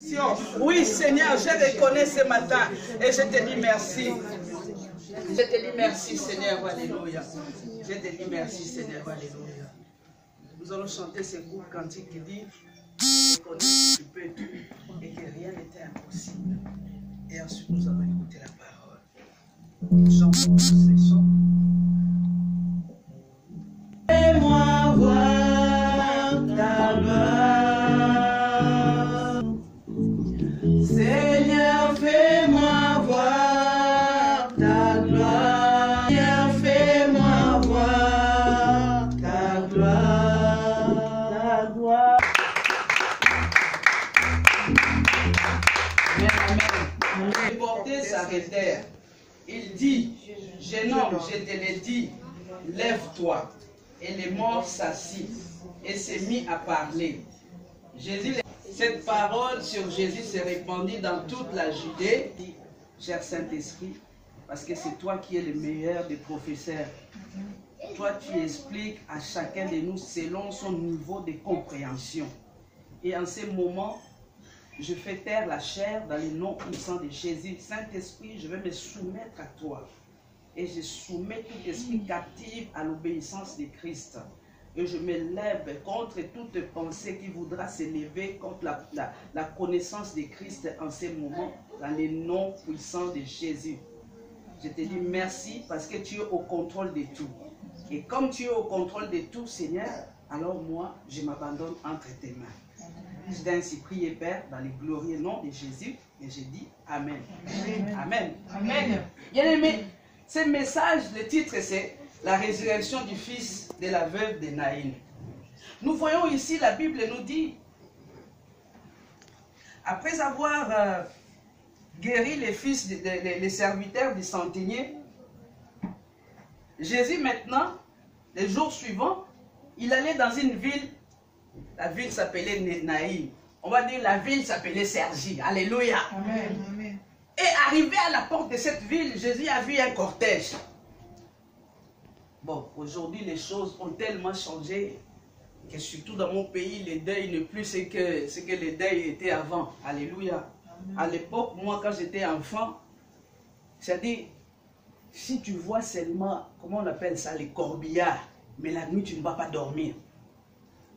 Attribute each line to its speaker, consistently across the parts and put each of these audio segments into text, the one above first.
Speaker 1: Oui, Seigneur, je reconnais ce matin et je te dis merci. Je te dis merci, Seigneur, alléluia. Je te dis merci, Seigneur, alléluia. Nous allons chanter ce groupe cantique qui dit je reconnais que tu peux tout et que rien n'était impossible. Et ensuite, nous allons écouter la parole. Chantons ces chants. Fais-moi voir ta gloire. Seigneur, fais-moi voir ta gloire. Seigneur, fais-moi voir ta gloire. Ta gloire. Amen, amen. Les portés s'arrêtèrent. Il dit, jeune homme, je te l'ai dit, lève-toi. Et les morts s'assit et s'est mis à parler. Jésus, cette parole sur Jésus s'est répandue dans toute la Judée, cher Saint-Esprit, parce que c'est toi qui es le meilleur des professeurs. Toi, tu expliques à chacun de nous selon son niveau de compréhension. Et en ce moment, je fais taire la chair dans le nom puissant de Jésus. Saint-Esprit, je vais me soumettre à toi. Et je soumets tout esprit captif à l'obéissance de Christ. Et je me lève contre toute pensée qui voudra s'élever contre la connaissance de Christ en ce moment, dans le nom puissant de Jésus. Je te dis merci parce que tu es au contrôle de tout. Et comme tu es au contrôle de tout, Seigneur, alors moi, je m'abandonne entre tes mains. Je t'ai ainsi prié, Père, dans le glorieux nom de Jésus, et je dis Amen. Amen. Amen. Amen. Bien-aimé, ce message, le titre, c'est la résurrection du fils de la veuve de Naïn. Nous voyons ici, la Bible nous dit, après avoir guéri les fils, les serviteurs du centenier, Jésus maintenant, les jours suivants, il allait dans une ville, la ville s'appelait Naïn. On va dire la ville s'appelait Sergi. Alléluia. Amen. Amen. Et arrivé à la porte de cette ville, Jésus a vu un cortège. Bon, aujourd'hui, les choses ont tellement changé que surtout dans mon pays, le deuil n'est plus ce que le deuil était avant. Alléluia. Amen. À l'époque, moi, quand j'étais enfant, c'est-à-dire, si tu vois seulement, comment on appelle ça, les corbillards, mais la nuit, tu ne vas pas dormir.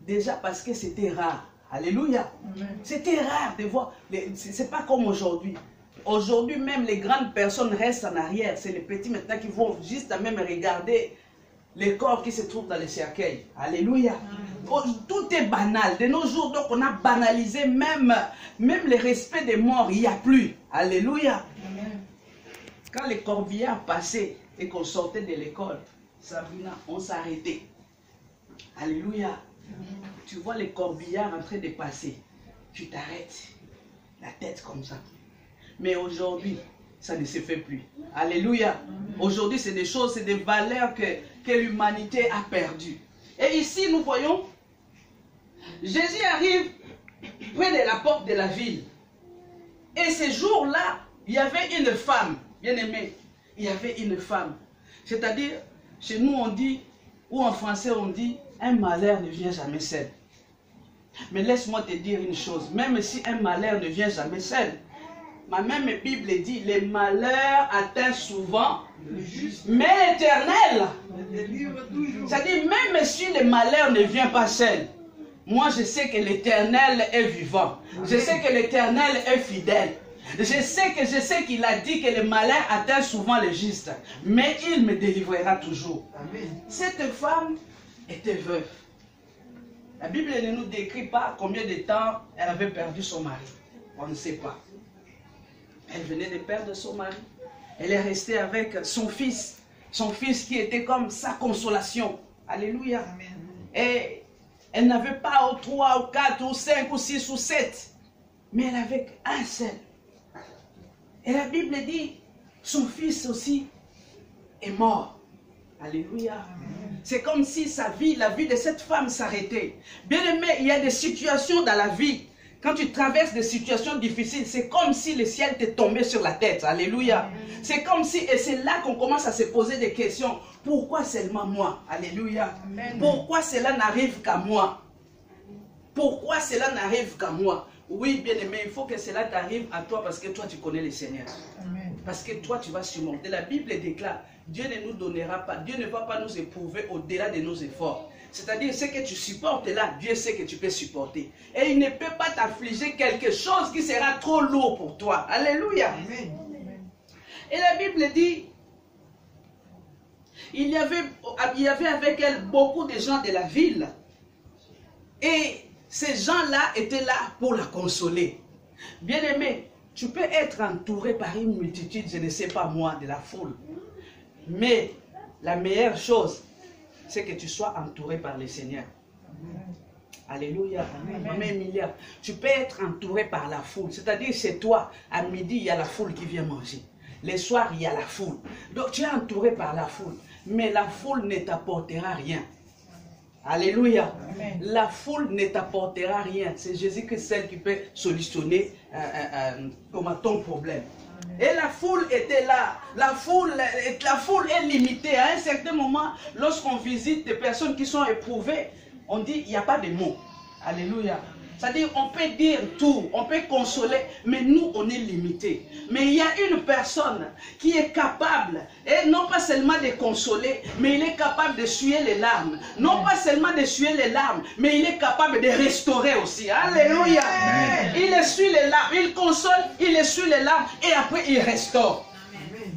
Speaker 1: Déjà parce que c'était rare. Alléluia. C'était rare de voir. C'est pas comme aujourd'hui. Aujourd'hui, même les grandes personnes restent en arrière. C'est les petits maintenant qui vont juste à même regarder les corps qui se trouvent dans les cercueils. Alléluia. Tout est banal. De nos jours, donc, on a banalisé même le respect des morts. Il n'y a plus. Alléluia. Quand les corbillards passaient et qu'on sortait de l'école, Sabrina, on s'arrêtait. Alléluia. Tu vois les corbillards en train de passer. Tu t'arrêtes. La tête comme ça. Mais aujourd'hui, ça ne se fait plus. Alléluia. Aujourd'hui, c'est des choses, c'est des valeurs que l'humanité a perdues. Et ici, nous voyons, Jésus arrive près de la porte de la ville. Et ce jour-là, il y avait une femme, bien aimée. Il y avait une femme. C'est-à-dire, chez nous, on dit, ou en français, on dit, un malheur ne vient jamais seul. Mais laisse-moi te dire une chose, même si un malheur ne vient jamais seul, ma même Bible dit, les malheurs atteignent souvent, mais l'Éternel. C'est-à-dire, même si le malheur ne vient pas seul, moi je sais que l'Éternel est vivant. Je sais que l'Éternel est fidèle. Je sais qu'il a dit que le malheur atteint souvent le juste, mais il me délivrera toujours. Cette femme était veuve. La Bible ne nous décrit pas combien de temps elle avait perdu son mari. On ne sait pas. Elle venait de perdre son mari. Elle est restée avec son fils qui était comme sa consolation. Alléluia. Amen. Et elle n'avait pas 3 ou 4 ou 5 ou 6 ou 7, mais elle avait un seul. Et la Bible dit, son fils aussi est mort. Alléluia. C'est comme si sa vie, la vie de cette femme s'arrêtait. Bien aimé, il y a des situations dans la vie. Quand tu traverses des situations difficiles, c'est comme si le ciel t'est tombé sur la tête. Alléluia. C'est comme si, et c'est là qu'on commence à se poser des questions. Pourquoi seulement moi? Alléluia. Pourquoi cela n'arrive qu'à moi? Pourquoi cela n'arrive qu'à moi? Oui, bien-aimé, il faut que cela t'arrive à toi parce que toi, tu connais le Seigneur.
Speaker 2: Amen.
Speaker 1: Parce que toi, tu vas surmonter. La Bible déclare, Dieu ne nous donnera pas, Dieu ne va pas nous éprouver au-delà de nos efforts. C'est-à-dire, ce que tu supportes là, Dieu sait que tu peux supporter. Et il ne peut pas t'affliger quelque chose qui sera trop lourd pour toi. Alléluia.
Speaker 2: Amen.
Speaker 1: Et la Bible dit, il y avait avec elle beaucoup de gens de la ville. Et ces gens-là étaient là pour la consoler. Bien-aimé, tu peux être entouré par une multitude, je ne sais pas moi, de la foule. Mais la meilleure chose, c'est que tu sois entouré par le Seigneur. Alléluia. Amen. Emilia, tu peux être entouré par la foule. C'est-à-dire, chez toi, à midi, il y a la foule qui vient manger. Les soirs, il y a la foule. Donc, tu es entouré par la foule. Mais la foule ne t'apportera rien. Alléluia. Amen. La foule ne t'apportera rien. C'est Jésus que celle qui peut solutionner ton problème. Amen. Et la foule était là. La foule est limitée. À un certain moment, lorsqu'on visite des personnes qui sont éprouvées, on dit il n'y a pas de mots. Alléluia. C'est-à-dire, on peut dire tout, on peut consoler, mais nous, on est limité. Mais il y a une personne qui est capable, et non pas seulement de consoler, mais il est capable de suer les larmes. Non pas seulement de suer les larmes, mais il est capable de restaurer aussi. Alléluia. Amen. Il essuie les larmes, il console, il essuie les larmes, et après il restaure. Amen.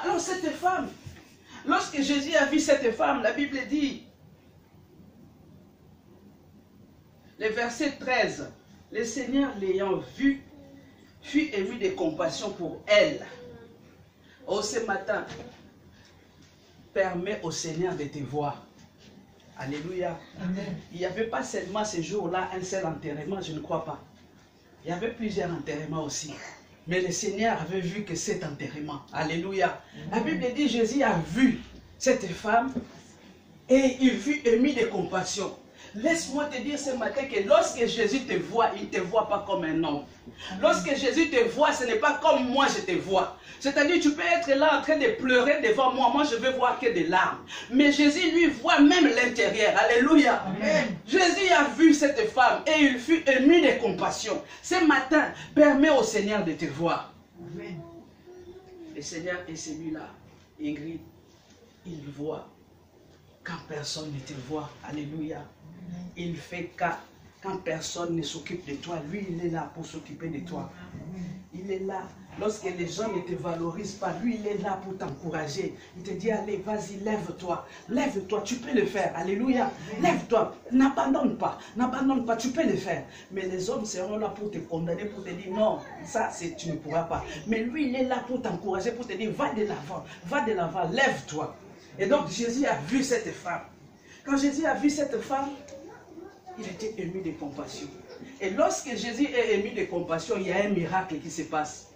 Speaker 1: Alors cette femme, lorsque Jésus a vu cette femme, la Bible dit, le verset 13, le Seigneur l'ayant vue, fut ému de compassion pour elle. Oh, ce matin, permets au Seigneur de te voir. Alléluia. Amen. Il n'y avait pas seulement ce jour-là un seul enterrement, je ne crois pas. Il y avait plusieurs enterrements aussi. Mais le Seigneur avait vu que cet enterrement. Alléluia. Amen. La Bible dit, Jésus a vu cette femme et il fut ému de compassion. Laisse-moi te dire ce matin que lorsque Jésus te voit, il ne te voit pas comme un homme. Lorsque Jésus te voit, ce n'est pas comme moi je te vois. C'est-à-dire, tu peux être là en train de pleurer devant moi. Moi, je veux voir que des larmes. Mais Jésus, lui, voit même l'intérieur. Alléluia. Amen. Jésus a vu cette femme et il fut ému de compassion. Ce matin, permets au Seigneur de te voir. Amen. Le Seigneur est celui-là. Ingrid, il voit quand personne ne te voit. Alléluia. Il fait cas quand personne ne s'occupe de toi. Lui, il est là pour s'occuper de toi. Il est là. Lorsque les gens ne te valorisent pas, lui, il est là pour t'encourager. Il te dit, allez, vas-y, lève-toi. Lève-toi, tu peux le faire. Alléluia. Lève-toi. N'abandonne pas. N'abandonne pas, tu peux le faire. Mais les hommes seront là pour te condamner, pour te dire, non, ça, tu ne pourras pas. Mais lui, il est là pour t'encourager, pour te dire, va de l'avant, lève-toi. Et donc, Jésus a vu cette femme. Quand Jésus a vu cette femme, il était ému de compassion. Et lorsque Jésus est ému de compassion, il y a un miracle qui se passe.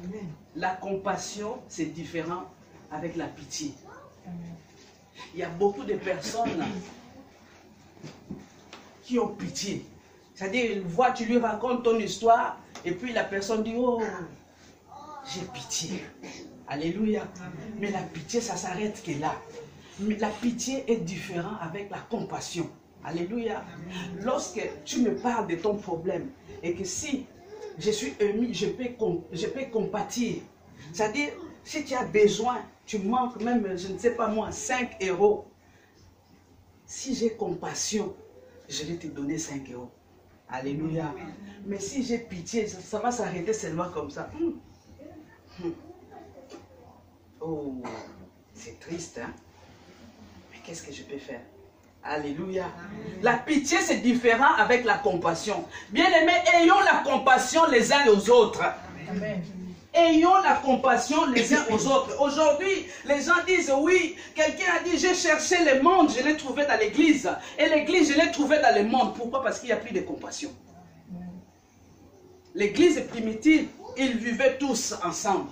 Speaker 1: Amen. La compassion, c'est différent avec la pitié. Amen. Il y a beaucoup de personnes qui ont pitié. C'est-à-dire, tu lui racontes ton histoire, et puis la personne dit, oh, j'ai pitié. Alléluia. Amen. Mais la pitié, ça s'arrête que là. Mais la pitié est différente avec la compassion. Alléluia. Amen. Lorsque tu me parles de ton problème et que si je suis ému, je peux compatir. C'est-à-dire, si tu as besoin, tu manques même, je ne sais pas moi, 5 €. Si j'ai compassion, je vais te donner 5 €. Alléluia. Amen. Mais si j'ai pitié, ça va s'arrêter seulement comme ça. Oh, c'est triste, hein? Mais qu'est-ce que je peux faire? Alléluia. Amen. La pitié, c'est différent avec la compassion. Bien-aimés, ayons la compassion les uns aux autres. Amen. Ayons la compassion les uns aux autres. Aujourd'hui, les gens disent, oui, quelqu'un a dit, j'ai cherché le monde, je l'ai trouvé dans l'église. Et l'église, je l'ai trouvé dans le monde. Pourquoi? Parce qu'il n'y a plus de compassion. L'église primitive, ils vivaient tous ensemble.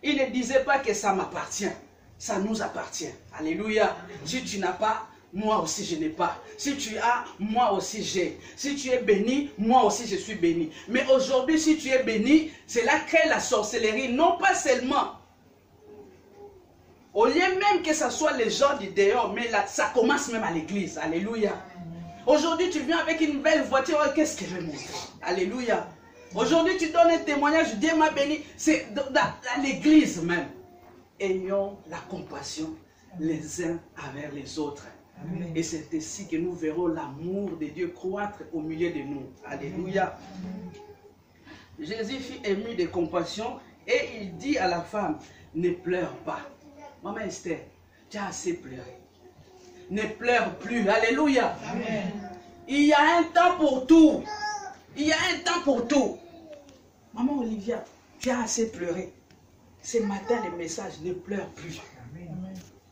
Speaker 1: Ils ne disaient pas que ça m'appartient. Ça nous appartient. Alléluia. Si tu n'as pas, moi aussi je n'ai pas. Si tu as, moi aussi j'ai. Si tu es béni, moi aussi je suis béni. Mais aujourd'hui, si tu es béni, c'est là qu'est la sorcellerie. Non pas seulement. Au lieu même que ce soit les gens du dehors, mais là, ça commence même à l'église. Alléluia. Aujourd'hui, tu viens avec une belle voiture. Qu'est-ce qu'elle veut montrer? Alléluia. Aujourd'hui, tu donnes un témoignage. Dieu m'a béni. C'est dans l'église même. Ayons la compassion les uns envers les autres. Amen. Et c'est ainsi que nous verrons l'amour de Dieu croître au milieu de nous. Alléluia. Jésus fut ému de compassion et il dit à la femme, ne pleure pas. Maman Esther, tu as assez pleuré. Ne pleure plus. Alléluia. Amen. Il y a un temps pour tout. Il y a un temps pour tout. Maman Olivia, tu as assez pleuré. Ce matin, le message, ne pleure plus.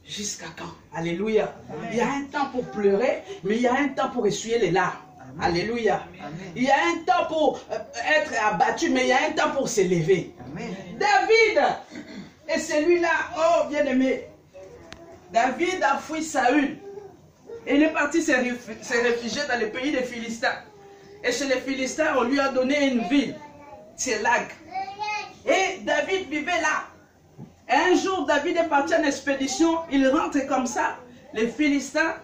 Speaker 1: Jusqu'à quand? Alléluia. Amen. Il y a un temps pour pleurer, mais il y a un temps pour essuyer les larmes. Amen. Alléluia. Amen. Il y a un temps pour être abattu, mais il y a un temps pour s'élever. David, et celui-là, oh bien-aimé, David a fui Saül. Et il est parti se réfugier dans le pays des Philistins. Et chez les Philistins, on lui a donné une ville, Tsélag. Et David vivait là. Un jour, David est parti en expédition, il rentre comme ça. Les Philistins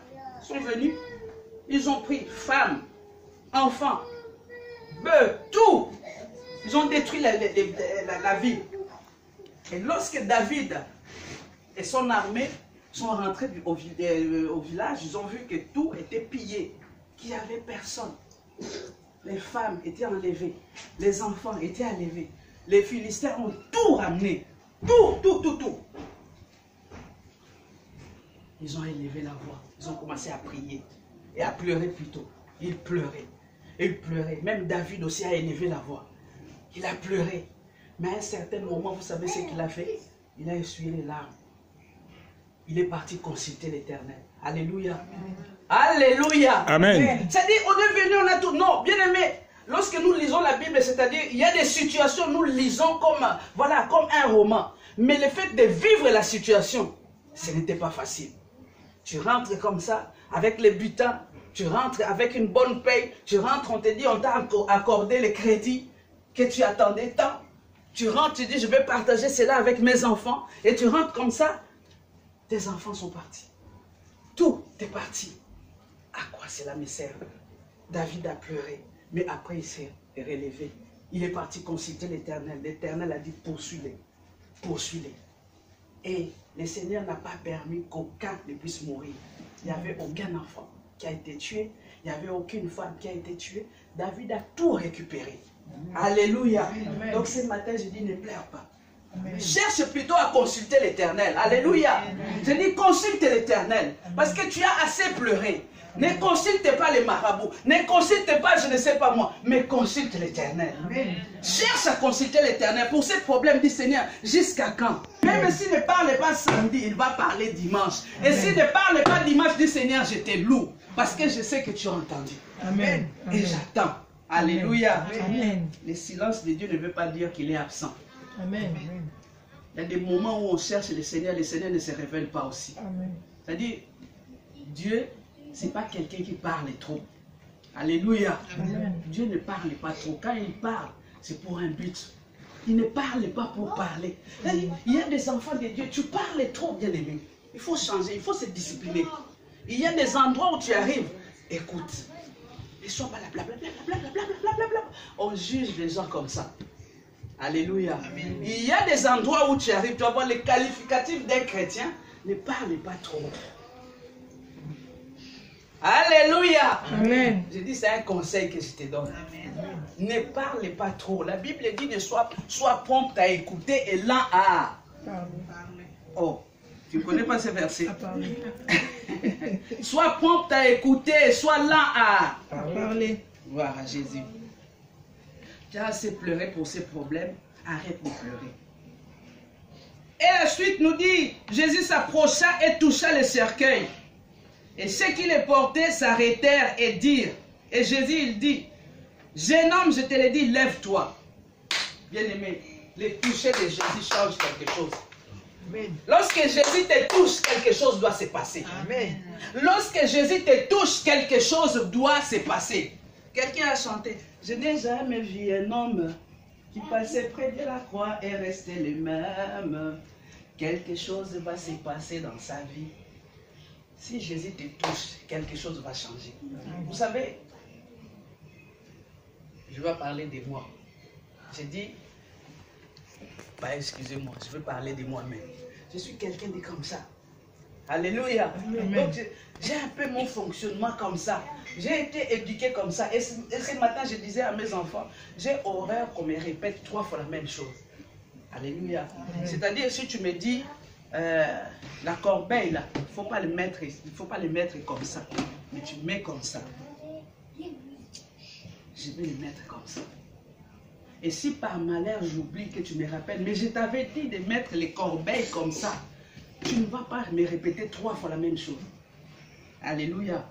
Speaker 1: sont venus, ils ont pris femmes, enfants, bœufs, tout. Ils ont détruit la ville. Et lorsque David et son armée sont rentrés au village, ils ont vu que tout était pillé, qu'il n'y avait personne. Les femmes étaient enlevées, les enfants étaient enlevés. Les Philistins ont tout ramené. Tout. Ils ont élevé la voix. Ils ont commencé à prier. Et à pleurer plutôt. Ils pleuraient. Même David aussi a élevé la voix. Il a pleuré. Mais à un certain moment, vous savez ce qu'il a fait? Il a essuyé les larmes. Il est parti consulter l'Éternel. Alléluia. Alléluia. Amen. C'est-à-dire, on est venu, on a tout. Non, bien aimé. Lorsque nous lisons la Bible, c'est-à-dire, il y a des situations, nous lisons comme, voilà, comme un roman. Mais le fait de vivre la situation, ce n'était pas facile. Tu rentres comme ça, avec les butins, tu rentres avec une bonne paye, tu rentres, on te dit, on t'a accordé le crédit que tu attendais tant. Tu rentres, tu dis, je vais partager cela avec mes enfants. Et tu rentres comme ça, tes enfants sont partis. Tout est parti. À quoi cela me sert? David a pleuré. Mais après, il s'est relevé. Il est parti consulter l'Éternel. L'Éternel a dit, poursuis-les. Poursuis-les. Et le Seigneur n'a pas permis qu'aucun ne puisse mourir. Il n'y avait aucun enfant qui a été tué. Il n'y avait aucune femme qui a été tuée. David a tout récupéré. Amen. Alléluia. Amen. Donc ce matin, je dis, ne pleure pas. Amen. Cherche plutôt à consulter l'Éternel. Alléluia. Amen. Je dis, consulte l'Éternel. Parce que tu as assez pleuré. Ne consulte pas les marabouts, ne consulte pas je ne sais pas moi, mais consulte l'Éternel. Cherche à consulter l'Éternel pour ces problèmes du Seigneur. Jusqu'à quand? Même s'il ne parle pas samedi, il va parler dimanche. Et s'il ne parle pas dimanche du Seigneur, je te loue. Parce que je sais que tu as entendu. Amen. Et j'attends. Alléluia. Amen. Le silence de Dieu ne veut pas dire qu'il est absent. Amen. Il y a des moments où on cherche le Seigneur ne se révèle pas aussi. C'est-à-dire, Dieu, ce n'est pas quelqu'un qui parle trop. Alléluia. Amen. Dieu ne parle pas trop. Quand il parle, c'est pour un but. Il ne parle pas pour parler. Il y a des enfants de Dieu, tu parles trop, bien aimé. Il faut changer, il faut se discipliner. Il y a des endroits où tu arrives, écoute. Et sois pas là, blablabla. On juge les gens comme ça. Alléluia. Amen. Il y a des endroits où tu arrives, tu vas voir les qualificatifs d'un chrétien. Ne parle pas trop. Alléluia. Amen. Je dis, c'est un conseil que je te donne. Amen. Ne parle pas trop. La Bible dit, sois prompt à écouter et lent à parler. Oh, tu ne connais pas ce verset? Sois prompt à écouter, sois lent à parler. Voilà, Jésus. Tu as assez pleuré pour ces problèmes, arrête de pleurer. Et la suite nous dit, Jésus s'approcha et toucha le cercueil. Et ceux qui les portaient s'arrêtèrent et dirent. Et Jésus, il dit, jeune homme, je te l'ai dit, lève-toi. Bien-aimé, le toucher de Jésus change quelque chose. Amen. Lorsque Jésus te touche, quelque chose doit se passer. Amen. Lorsque Jésus te touche, quelque chose doit se passer. Quelqu'un a chanté, je n'ai jamais vu un homme qui passait près de la croix et restait le même. Quelque chose va se passer dans sa vie. Si Jésus te touche, quelque chose va changer. Vous savez, je vais parler de moi. J'ai dit, bah, excusez-moi, je veux parler de moi-même. Je suis quelqu'un de comme ça. Alléluia. Donc, j'ai un peu mon fonctionnement comme ça. J'ai été éduqué comme ça. Et ce matin, je disais à mes enfants, j'ai horreur qu'on me répète 3 fois la même chose. Alléluia. C'est-à-dire, si tu me dis, la corbeille, là, il ne faut pas le mettre comme ça. Mais tu mets comme ça. Je vais le mettre comme ça. Et si par malheur, j'oublie que tu me rappelles, mais je t'avais dit de mettre les corbeilles comme ça, tu ne vas pas me répéter 3 fois la même chose. Alléluia.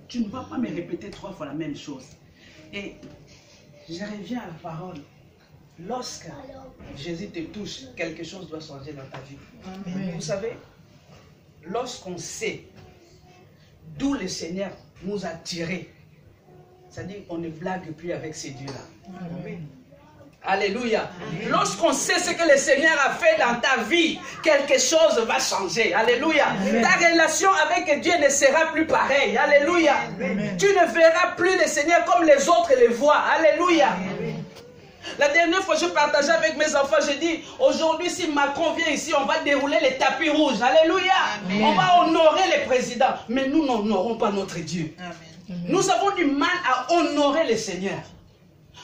Speaker 1: Tu ne vas pas me répéter 3 fois la même chose. Et je reviens à la parole. Lorsque Jésus te touche, quelque chose doit changer dans ta vie. Vous savez, lorsqu'on sait d'où le Seigneur nous a tirés, c'est-à-dire qu'on ne blague plus avec ces dieux-là. Alléluia. Lorsqu'on sait ce que le Seigneur a fait dans ta vie, quelque chose va changer. Alléluia. Ta relation avec Dieu ne sera plus pareille. Alléluia. Tu ne verras plus le Seigneur comme les autres les voient. Alléluia. La dernière fois, je partageais avec mes enfants, j'ai dit, aujourd'hui, si Macron vient ici, on va dérouler les tapis rouges. Alléluia. On va honorer les présidents. Mais nous n'honorons pas notre Dieu. Nous avons du mal à honorer le Seigneur.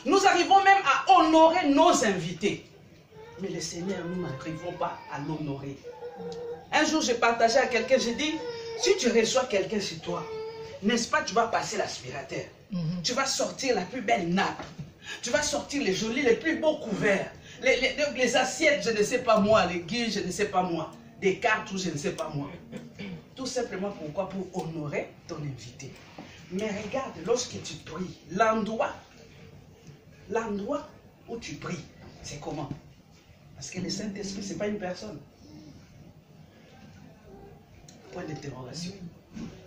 Speaker 1: Nous arrivons même à honorer nos invités. Mais le Seigneur, nous n'arrivons pas à l'honorer. Un jour, j'ai partagé à quelqu'un, j'ai dit, si tu reçois quelqu'un chez toi, n'est-ce pas, tu vas passer l'aspirateur. Tu vas sortir la plus belle nappe. Tu vas sortir les jolis, les plus beaux couverts. Les assiettes, je ne sais pas moi. Les guilles, je ne sais pas moi. Des cartes, je ne sais pas moi. Tout simplement pourquoi? Pour honorer ton invité. Mais regarde, lorsque tu pries, l'endroit où tu pries, c'est comment? Parce que le Saint-Esprit, ce n'est pas une personne. Point d'interrogation.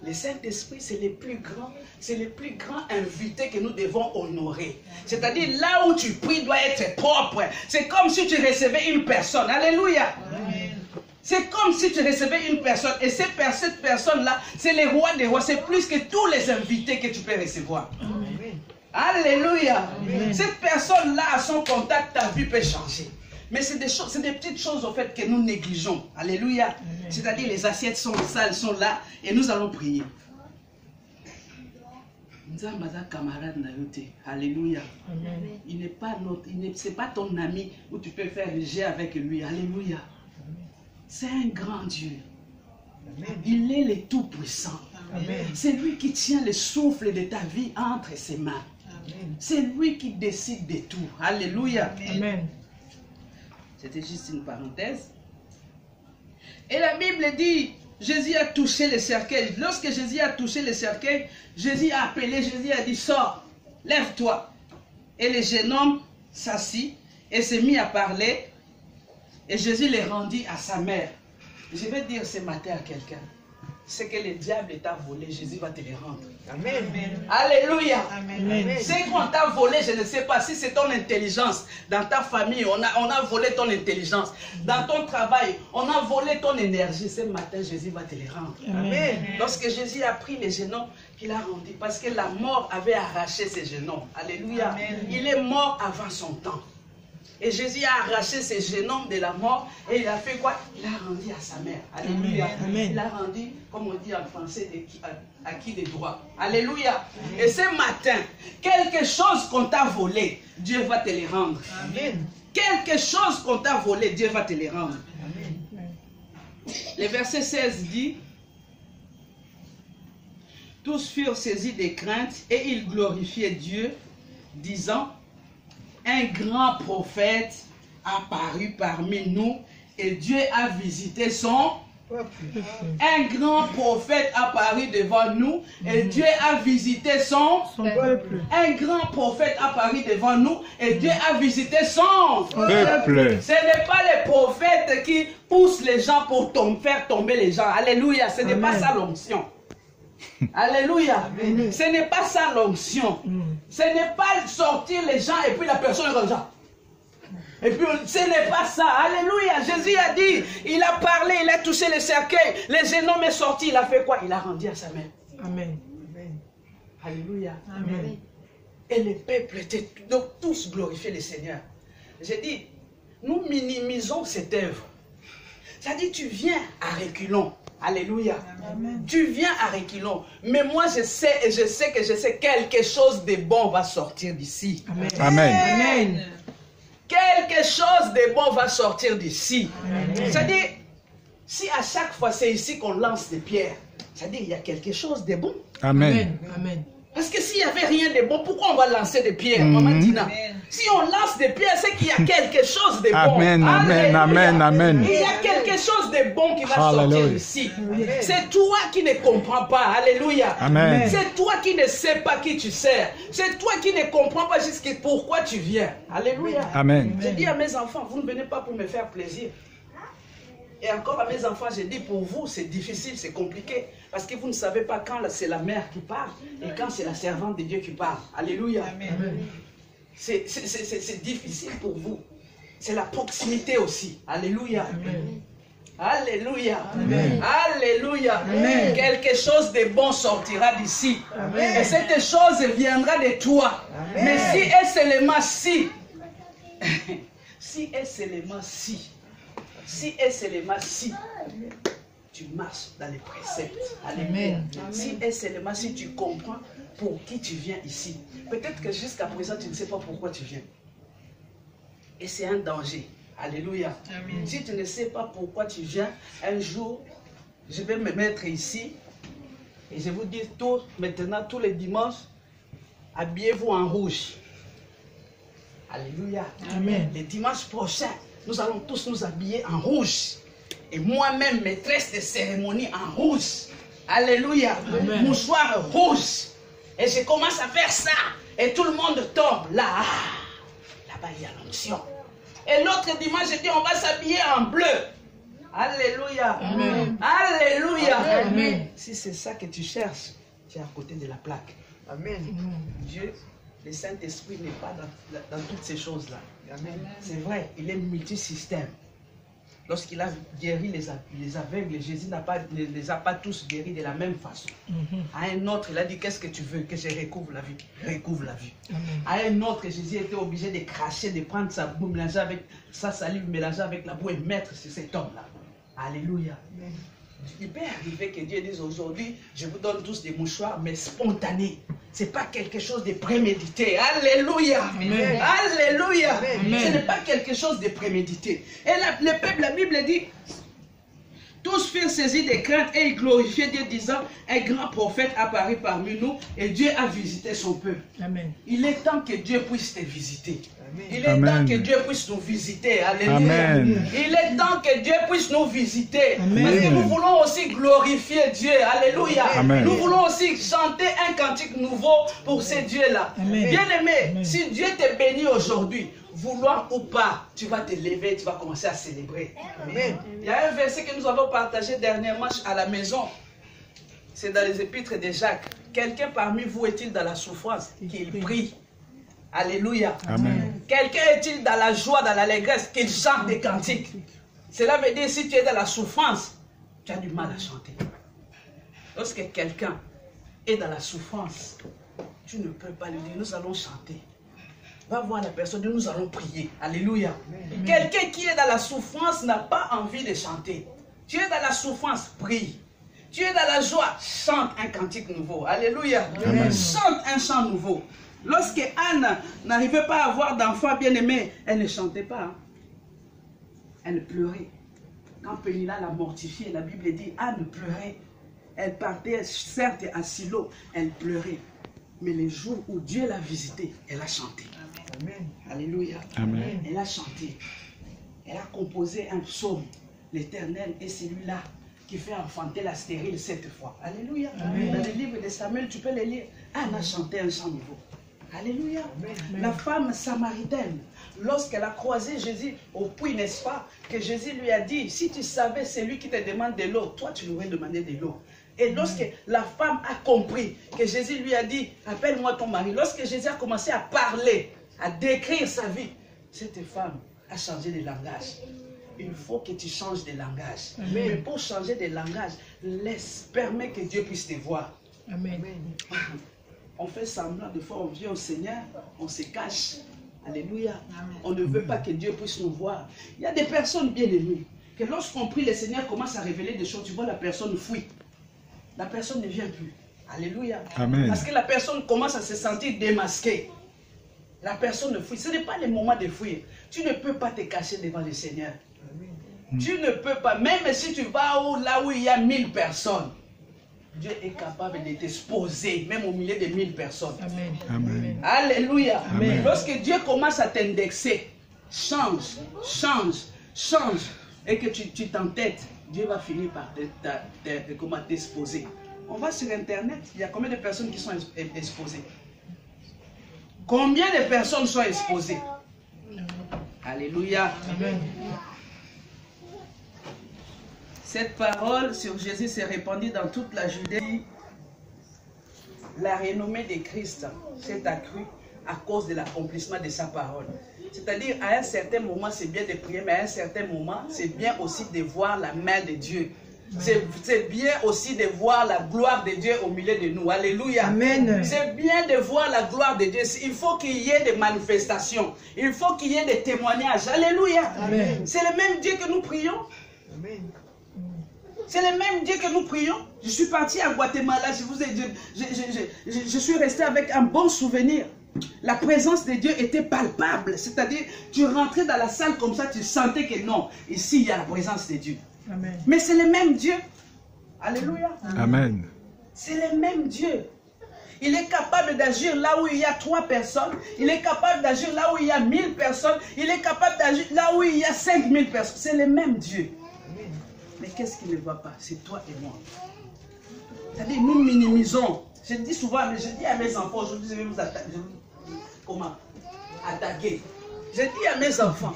Speaker 1: Le Saint-Esprit, c'est le plus grand invité que nous devons honorer. C'est-à-dire, là où tu pries doit être propre. C'est comme si tu recevais une personne. Alléluia. C'est comme si tu recevais une personne. Et cette personne-là, c'est le roi des rois. C'est plus que tous les invités que tu peux recevoir. Alléluia. Cette personne-là, à son contact, ta vie peut changer. Mais c'est des petites choses au fait que nous négligeons. Alléluia. C'est-à-dire les assiettes sont sales, sont là et nous allons prier. Alléluia. Il n'est pas c'est pas ton ami où tu peux faire le jet avec lui. Alléluia. C'est un grand Dieu. Il est le Tout-Puissant. C'est lui qui tient le souffle de ta vie entre ses mains. C'est lui qui décide de tout. Alléluia. Amen. C'était juste une parenthèse. Et la Bible dit, Jésus a touché le cercueil. Lorsque Jésus a touché le cercueil, Jésus a appelé, Jésus a dit, sors, lève-toi. Et le jeune homme s'assit et s'est mis à parler. Et Jésus le rendit à sa mère. Je vais dire ce matin à quelqu'un, ce que le diable t'a volé, Jésus va te le rendre. Amen. Alléluia. Ce qu'on t'a volé, je ne sais pas si c'est ton intelligence. Dans ta famille, on a volé ton intelligence. Dans ton travail, on a volé ton énergie. Ce matin, Jésus va te le rendre. Amen. Lorsque Jésus a pris les genoux, il a rendu. Parce que la mort avait arraché ses genoux. Alléluia. Amen. Il est mort avant son temps. Et Jésus a arraché ses genoux de la mort et il a fait quoi? Il a rendu à sa mère. Alléluia. Amen. Il a rendu, comme on dit en français, acquis des droits. Alléluia. Amen. Et ce matin, quelque chose qu'on t'a volé, Dieu va te le rendre. Amen. Quelque chose qu'on t'a volé, Dieu va te le rendre. Amen. Le verset 16 dit, tous furent saisis de crainte et ils glorifiaient Dieu, disant, un grand prophète apparu parmi nous et Dieu a visité son peuple. Un grand prophète apparu devant nous et Dieu a visité son peuple. Un grand prophète apparu devant nous et Dieu a visité son peuple. Ce n'est pas les prophètes qui poussent les gens pour faire tomber les gens. Alléluia. Ce n'est pas ça l'onction. Alléluia. Ce n'est pas ça l'onction. Ce n'est pas sortir les gens et puis la personne est comme ça. Et puis, ce n'est pas ça. Alléluia. Jésus a dit, il a parlé, il a touché le cercueil. Le jeune homme est sorti. Il a fait quoi? Il a rendu à sa mère.
Speaker 2: Amen.
Speaker 1: Alléluia.
Speaker 2: Amen.
Speaker 1: Et le peuple était donc tous glorifiés le Seigneur. J'ai dit, nous minimisons cette œuvre. C'est-à-dire, tu viens à reculons. Alléluia.
Speaker 2: Amen.
Speaker 1: Tu viens à reculons. Mais moi, je sais et je sais que quelque chose de bon va sortir d'ici.
Speaker 2: Amen.
Speaker 3: Amen.
Speaker 2: Amen.
Speaker 1: Quelque chose de bon va sortir d'ici. C'est-à-dire, si à chaque fois c'est ici qu'on lance des pierres, c'est-à-dire il y a quelque chose de bon.
Speaker 3: Amen.
Speaker 2: Amen.
Speaker 1: Parce que s'il n'y avait rien de bon, pourquoi on va lancer des pierres, Maman Tina? Si on lance des pierres, c'est qu'il y a quelque chose de bon.
Speaker 3: Amen, amen, amen, amen.
Speaker 1: Il y a quelque chose de bon qui va
Speaker 3: Alléluia.
Speaker 1: sortir ici. C'est toi qui ne comprends pas. Alléluia.
Speaker 3: Amen.
Speaker 1: C'est toi qui ne sais pas qui tu sers. C'est toi qui ne comprends pas jusqu'à pourquoi tu viens. Alléluia.
Speaker 3: Amen.
Speaker 1: Je dis à mes enfants, vous ne venez pas pour me faire plaisir. Et encore à mes enfants, je dis pour vous, c'est difficile, c'est compliqué. Parce que vous ne savez pas quand c'est la mère qui parle et quand c'est la servante de Dieu qui parle. Alléluia. C'est difficile pour vous. C'est la proximité aussi. Alléluia. Alléluia. Alléluia. Quelque chose de bon sortira d'ici. Et cette chose viendra de toi. Mais si et seulement si, si et seulement si et seulement si tu marches dans les préceptes. Alléluia. Si et seulement si tu comprends pour qui tu viens ici. Peut-être que jusqu'à présent tu ne sais pas pourquoi tu viens. Et c'est un danger. Alléluia. Amen. Si tu ne sais pas pourquoi tu viens, un jour, je vais me mettre ici et je vous dis tout, maintenant, tous les dimanches, habillez-vous en rouge. Alléluia.
Speaker 2: Amen.
Speaker 1: Les dimanches prochains, nous allons tous nous habiller en rouge. Et moi-même, maîtresse de cérémonie en rouge. Alléluia.
Speaker 2: Amen.
Speaker 1: Mouchoir rouge. Et je commence à faire ça. Et tout le monde tombe là. Là-bas, il y a l'onction. Et l'autre dimanche, je dis, on va s'habiller en bleu. Alléluia.
Speaker 2: Amen.
Speaker 1: Alléluia.
Speaker 2: Amen.
Speaker 1: Si c'est ça que tu cherches, tu es à côté de la plaque.
Speaker 2: Amen.
Speaker 1: Dieu, le Saint-Esprit n'est pas dans toutes ces choses-là. C'est vrai, il est multisystème. Lorsqu'il a guéri les aveugles, Jésus ne les a pas tous guéris de la même façon. À un autre, il a dit, qu'est-ce que tu veux? Que je recouvre la vue. Recouvre la vue. À un autre, Jésus était obligé de cracher, de prendre sa boue, mélanger avec sa salive, mélanger avec la boue et mettre sur cet homme-là. Alléluia. Il peut arriver que Dieu dise aujourd'hui, je vous donne tous des mouchoirs, mais spontanés. Ce n'est pas quelque chose de prémédité. Alléluia. Amen. Alléluia. Amen. Ce n'est pas quelque chose de prémédité. Et le peuple, la Bible dit, tous furent saisis de crainte et ils glorifiaient Dieu disant, un grand prophète apparut parmi nous et Dieu a visité son peuple. Amen. Il est temps que Dieu puisse te visiter. Il est temps que Dieu puisse nous visiter. Alléluia. Amen. Il est temps que Dieu puisse nous visiter. Amen. Parce que nous voulons aussi glorifier Dieu. Alléluia. Amen. Nous voulons aussi chanter un cantique nouveau pour ces dieux-là. Bien-aimé, si Dieu te bénit aujourd'hui, vouloir ou pas, tu vas te lever, tu vas commencer à célébrer. Amen. Il y a un verset que nous avons partagé dernièrement à la maison. C'est dans les épîtres de Jacques. Quelqu'un parmi vous est-il dans la souffrance? Qu'il prie. Alléluia. Amen. Quelqu'un est-il dans la joie, dans l'allégresse, qu'il chante des cantiques? Cela veut dire si tu es dans la souffrance, tu as du mal à chanter. Lorsque quelqu'un est dans la souffrance, tu ne peux pas lui dire, nous allons chanter. Va voir la personne, nous allons prier. Alléluia. Quelqu'un qui est dans la souffrance n'a pas envie de chanter. Tu es dans la souffrance, prie. Tu es dans la joie, chante un cantique nouveau. Alléluia. Amen. Chante un chant nouveau. Lorsque Anne n'arrivait pas à avoir d'enfant bien-aimé, elle ne chantait pas. Elle pleurait. Quand Pénina l'a mortifiée, la Bible dit, Anne pleurait. Elle partait certes à Silo, elle pleurait. Mais les jours où Dieu l'a visitée, elle a chanté. Amen. Alléluia. Amen. Elle a chanté. Elle a composé un psaume. L'Éternel est celui-là qui fait enfanter la stérile 7 fois. Alléluia. Amen. Dans le livre de Samuel, tu peux le lire. Anne a chanté un chant nouveau. Alléluia. Amen. La femme samaritaine, lorsqu'elle a croisé Jésus au puits, n'est-ce pas, que Jésus lui a dit, si tu savais celui qui te demande de l'eau, toi tu lui aurais demandé de l'eau. Et lorsque la femme a compris que Jésus lui a dit, appelle-moi ton mari, lorsque Jésus a commencé à parler, à décrire sa vie, cette femme a changé de langage. Il faut que tu changes de langage.
Speaker 2: Amen.
Speaker 1: Mais pour changer de langage, permets que Dieu puisse te voir.
Speaker 2: Amen.
Speaker 1: On fait semblant, des fois on vient au Seigneur, on se cache. Alléluia. Amen. On ne veut pas que Dieu puisse nous voir. Il y a des personnes bien aimées, que lorsqu'on prie, le Seigneur commence à révéler des choses, tu vois la personne fuit. La personne ne vient plus. Alléluia.
Speaker 3: Amen.
Speaker 1: Parce que la personne commence à se sentir démasquée. La personne ne fuit. Ce n'est pas le moment de fuir. Tu ne peux pas te cacher devant le Seigneur. Tu ne peux pas. Même si tu vas là où il y a 1000 personnes, Dieu est capable de t'exposer, même au milieu de 1000 personnes.
Speaker 2: Amen.
Speaker 3: Amen.
Speaker 1: Alléluia.
Speaker 3: Amen.
Speaker 1: Lorsque Dieu commence à t'indexer, change, et que tu t'entêtes, Dieu va finir par t'exposer. On va sur Internet, il y a combien de personnes qui sont exposées? Combien de personnes sont exposées? Alléluia.
Speaker 2: Amen.
Speaker 1: Cette parole sur Jésus s'est répandue dans toute la Judée. La renommée de Christ s'est accrue à cause de l'accomplissement de sa parole. C'est-à-dire, à un certain moment, c'est bien de prier, mais à un certain moment, c'est bien aussi de voir la main de Dieu. C'est bien aussi de voir la gloire de Dieu au milieu de nous. Alléluia.
Speaker 2: Amen.
Speaker 1: C'est bien de voir la gloire de Dieu. Il faut qu'il y ait des manifestations. Il faut qu'il y ait des témoignages. Alléluia. C'est le même Dieu que nous prions.
Speaker 2: Amen.
Speaker 1: C'est le même Dieu que nous prions. Je suis parti à Guatemala, je suis resté avec un bon souvenir. La présence de Dieu était palpable. C'est-à-dire, tu rentrais dans la salle comme ça, tu sentais que non, ici il y a la présence de Dieu.
Speaker 2: Amen.
Speaker 1: Mais c'est le même Dieu. Alléluia.
Speaker 3: Amen.
Speaker 1: C'est le même Dieu. Il est capable d'agir là où il y a 3 personnes. Il est capable d'agir là où il y a 1000 personnes. Il est capable d'agir là où il y a 5000 personnes. C'est le même Dieu. Mais qu'est-ce qui ne va pas? C'est toi et moi. C'est-à-dire, nous minimisons. Je dis souvent, mais je dis à mes enfants, aujourd'hui, je vais vous attaquer. Comment? Attaquer. Je dis à mes enfants,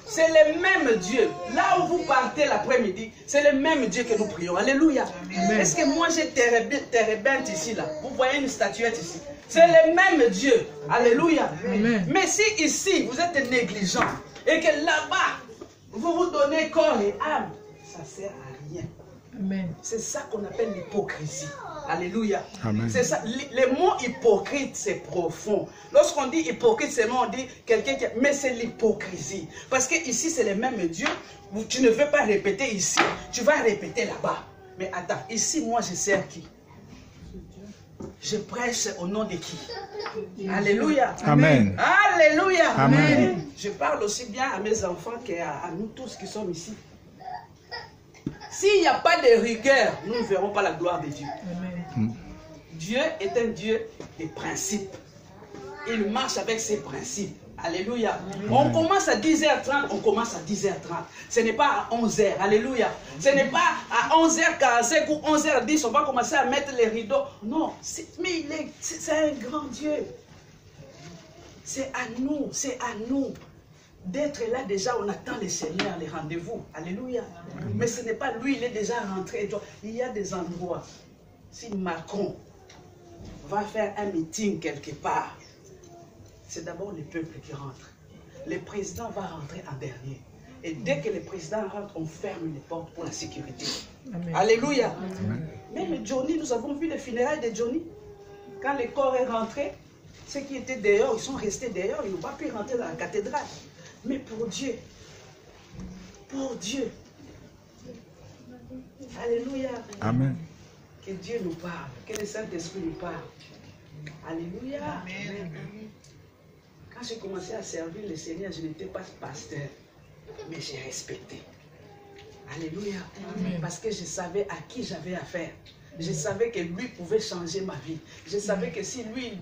Speaker 1: c'est le même Dieu. Là où vous partez l'après-midi, c'est le même Dieu que nous prions. Alléluia. Est-ce que moi j'ai Térébinthe ici, là? Vous voyez une statuette ici. C'est le même Dieu. Alléluia.
Speaker 2: Amen.
Speaker 1: Mais si ici, vous êtes négligent, et que là-bas, vous vous donnez corps et âme, ça ne sert à rien.
Speaker 2: Amen.
Speaker 1: C'est ça qu'on appelle l'hypocrisie. Alléluia.
Speaker 3: Amen.
Speaker 1: C'est ça. Le mot hypocrite, c'est profond. Lorsqu'on dit hypocrite, c'est on dit quelqu'un qui... Mais c'est l'hypocrisie. Parce que ici, c'est le même Dieu. Tu ne veux pas répéter ici, tu vas répéter là-bas. Mais attends, ici, moi, je sers qui? Je prêche au nom de qui? Alléluia.
Speaker 3: Amen.
Speaker 1: Alléluia.
Speaker 3: Amen.
Speaker 1: Je parle aussi bien à mes enfants qu'à nous tous qui sommes ici. S'il n'y a pas de rigueur, nous ne verrons pas la gloire de Dieu.
Speaker 2: Amen.
Speaker 1: Dieu est un Dieu des principes. Il marche avec ses principes. Alléluia. On commence à 10h30, on commence à 10h30. Ce n'est pas à 11h. Alléluia. Ce n'est pas à 11h45 ou 11h10, on va commencer à mettre les rideaux. Non, mais c'est un grand Dieu. C'est à nous d'être là déjà, on attend le Seigneur, les rendez-vous. Alléluia. Mais ce n'est pas lui, il est déjà rentré. Il y a des endroits. Si Macron va faire un meeting quelque part, c'est d'abord le peuple qui rentre. Le président va rentrer en dernier. Et dès que le président rentre, on ferme les portes pour la sécurité.
Speaker 2: Amen.
Speaker 1: Alléluia. Même Johnny, nous avons vu les funérailles de Johnny. Quand le corps est rentré, ceux qui étaient dehors, ils sont restés dehors, ils n'ont pas pu rentrer dans la cathédrale. Mais pour Dieu, alléluia.
Speaker 3: Amen.
Speaker 1: Que Dieu nous parle, que le Saint-Esprit nous parle. Alléluia. Amen. Quand j'ai commencé à servir le Seigneur, je n'étais pas pasteur, mais j'ai respecté. Alléluia. Amen. Parce que je savais à qui j'avais affaire. Je savais que lui pouvait changer ma vie. Je savais que si lui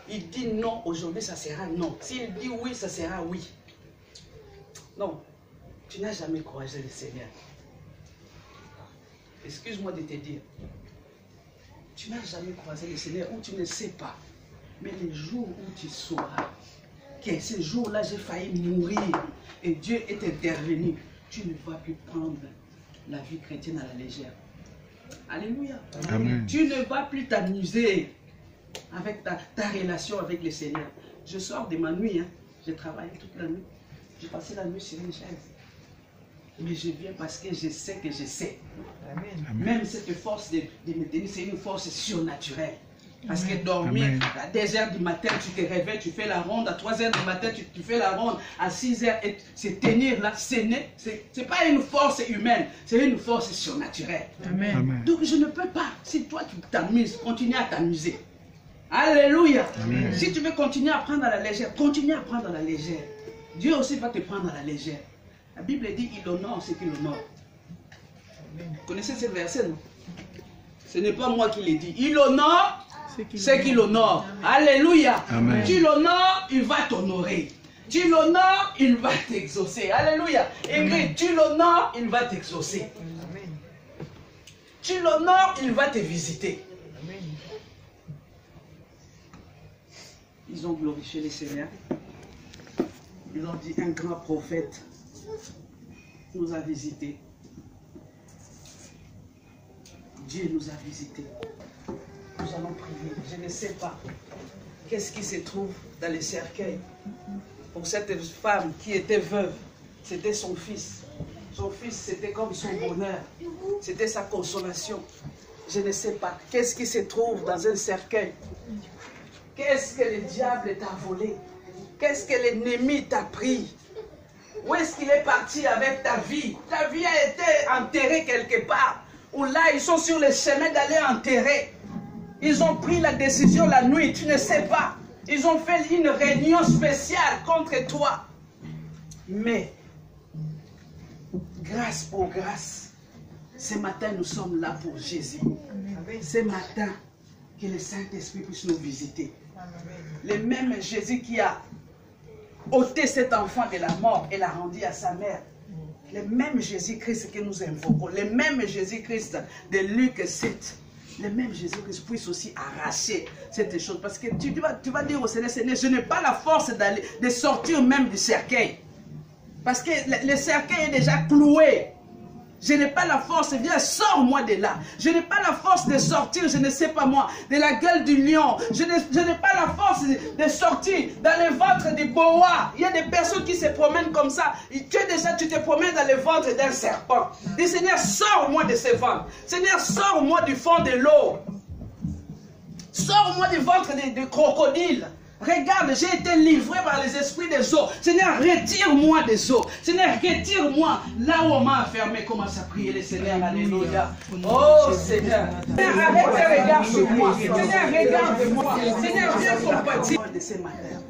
Speaker 1: il dit non aujourd'hui, ça sera non. S'il dit oui, ça sera oui. Non, tu n'as jamais croisé le Seigneur. Excuse-moi de te dire. Tu n'as jamais croisé le Seigneur ou tu ne sais pas. Mais le jour où tu sauras que ce jour-là, j'ai failli mourir et Dieu est intervenu, tu ne vas plus prendre la vie chrétienne à la légère. Alléluia.
Speaker 3: Amen.
Speaker 1: Tu ne vas plus t'amuser avec ta relation avec le Seigneur. Je sors de ma nuit, hein. Je travaille toute la nuit. J'ai passé la nuit sur une chaise. Mais je viens parce que je sais que je sais.
Speaker 3: Amen.
Speaker 1: Même cette force de me tenir, c'est une force surnaturelle. Parce que dormir, à 2 h du matin, tu te réveilles, tu fais la ronde, à 3 h du matin, tu fais la ronde, à 6 h, et c'est tenir là, c'est pas une force humaine, c'est une force surnaturelle.
Speaker 3: Amen. Amen.
Speaker 1: Donc je ne peux pas, si toi tu t'amuses, continue à t'amuser. Alléluia. Amen. Si tu veux continuer à prendre à la légère, continue à prendre à la légère. Dieu aussi va te prendre à la légère. La Bible dit, il honore ce qu'il honore. Vous connaissez ce verset, non? Ce n'est pas moi qui l'ai dit. Il honore ce qu'il honore. Alléluia. Amen. Tu l'honores, il va t'honorer. Tu l'honores, il va t'exaucer. Alléluia. Et tu l'honores, il va t'exaucer. Tu l'honores, il va te visiter. Amen. Ils ont glorifié le Seigneur. Ils ont dit, un grand prophète nous a visités. Dieu nous a visités. Nous allons prier. Je ne sais pas qu'est-ce qui se trouve dans les cercueils. Pour cette femme qui était veuve, c'était son fils. Son fils, c'était comme son bonheur. C'était sa consolation. Je ne sais pas. Qu'est-ce qui se trouve dans un cercueil? Qu'est-ce que le diable t'a volé? Qu'est-ce que l'ennemi t'a pris? Où est-ce qu'il est parti avec ta vie? Ta vie a été enterrée quelque part. Ou là, ils sont sur le chemin d'aller enterrer. Ils ont pris la décision la nuit, tu ne sais pas. Ils ont fait une réunion spéciale contre toi. Mais, grâce pour grâce, ce matin, nous sommes là pour Jésus. Ce matin, que le Saint-Esprit puisse nous visiter. Le même Jésus qui a ôté cet enfant de la mort et l'a rendu à sa mère. Le même Jésus-Christ que nous invoquons, le même Jésus-Christ de Luc 7, le même Jésus-Christ puisse aussi arracher cette chose. Parce que tu vas dire au Seigneur, Seigneur, je n'ai pas la force de sortir même du cercueil. Parce que le cercueil est déjà cloué. Je n'ai pas la force, viens, sors-moi de là. Je n'ai pas la force de sortir, je ne sais pas moi, de la gueule du lion. Je n'ai pas la force de sortir dans le ventre du boa. Il y a des personnes qui se promènent comme ça. Tu te promènes dans le ventre d'un serpent. Dis, Seigneur, sors-moi de ce ventre. Seigneur, sors-moi du fond de l'eau. Sors-moi du ventre du crocodile. Regarde, j'ai été livré par les esprits des eaux. Seigneur, retire-moi des eaux. Seigneur, retire-moi là où on m'a enfermé. Commence à prier le Seigneur. Alléluia. Oh Seigneur. Seigneur, arrête tes regards sur moi. Seigneur, regarde-moi. Seigneur, viens compatir de ce matin.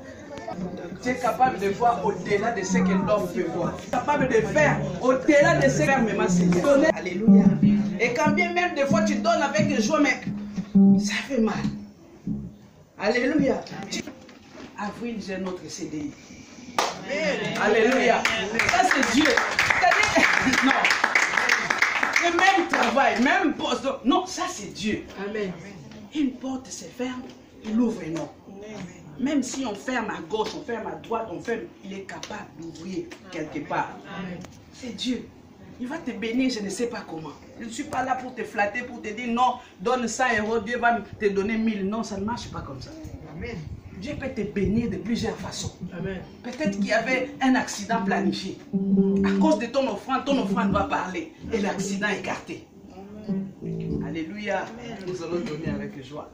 Speaker 1: Tu es capable de voir au-delà de ce que l'homme peut voir. Tu es capable de faire au-delà de ce que fermement Seigneur. Alléluia. Et quand bien même des fois tu donnes avec joie, mais ça fait mal. Alléluia. Avril, j'ai notre CDI. Alléluia. Ça, c'est Dieu. C'est-à-dire, non. Le même travail, même poste. Non, ça, c'est Dieu. Amen. Une porte se ferme, il ouvre un autre. Même si on ferme à gauche, on ferme à droite, on ferme, il est capable d'ouvrir quelque part. C'est Dieu. Il va te bénir, je ne sais pas comment. Je ne suis pas là pour te flatter, pour te dire non, donne 100 €, Dieu va te donner 1000. Non, ça ne marche pas comme ça. Amen. Dieu peut te bénir de plusieurs façons. Peut-être qu'il y avait un accident planifié. À cause de ton offrande va parler. Et l'accident écarté. Alléluia. Nous allons donner avec joie.